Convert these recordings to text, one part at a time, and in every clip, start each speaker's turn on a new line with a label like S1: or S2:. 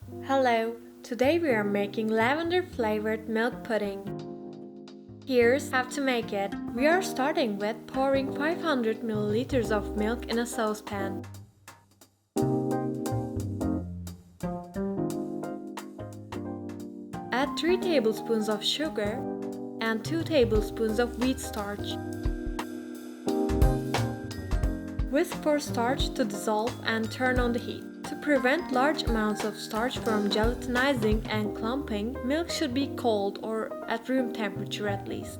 S1: Hello, today we are making lavender flavored milk pudding. Here's how to make it. We are starting with pouring 500 milliliters of milk in a saucepan. Add 3 tablespoons of sugar and 2 tablespoons of wheat starch. Whisk for starch to dissolve and turn on the heat. To prevent large amounts of starch from gelatinizing and clumping, milk should be cold or at room temperature at least.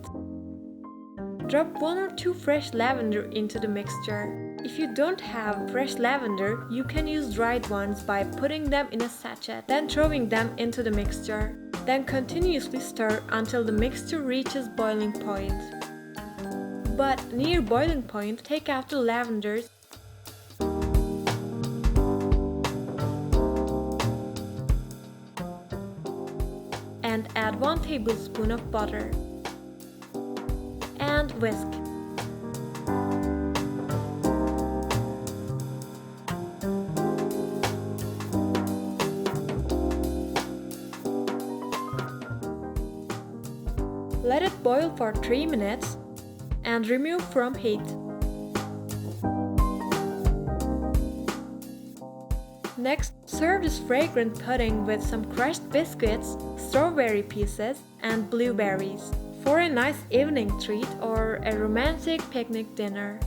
S1: Drop 1 or 2 fresh lavender into the mixture. If you don't have fresh lavender, you can use dried ones by putting them in a sachet, then throwing them into the mixture. Then continuously stir until the mixture reaches boiling point. But near boiling point, take out the lavenders and add 1 tablespoon of butter and whisk. Let it boil for 3 minutes and remove from heat. Next, serve this fragrant pudding with some crushed biscuits, strawberry pieces, and blueberries for a nice evening treat or a romantic picnic dinner.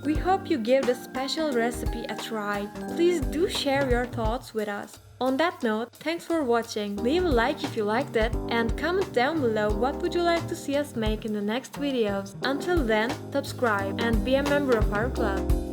S1: We hope you give this special recipe a try. Please do share your thoughts with us. On that note, thanks for watching. Leave a like if you liked it and comment down below what would you like to see us make in the next videos. Until then, subscribe and be a member of our club.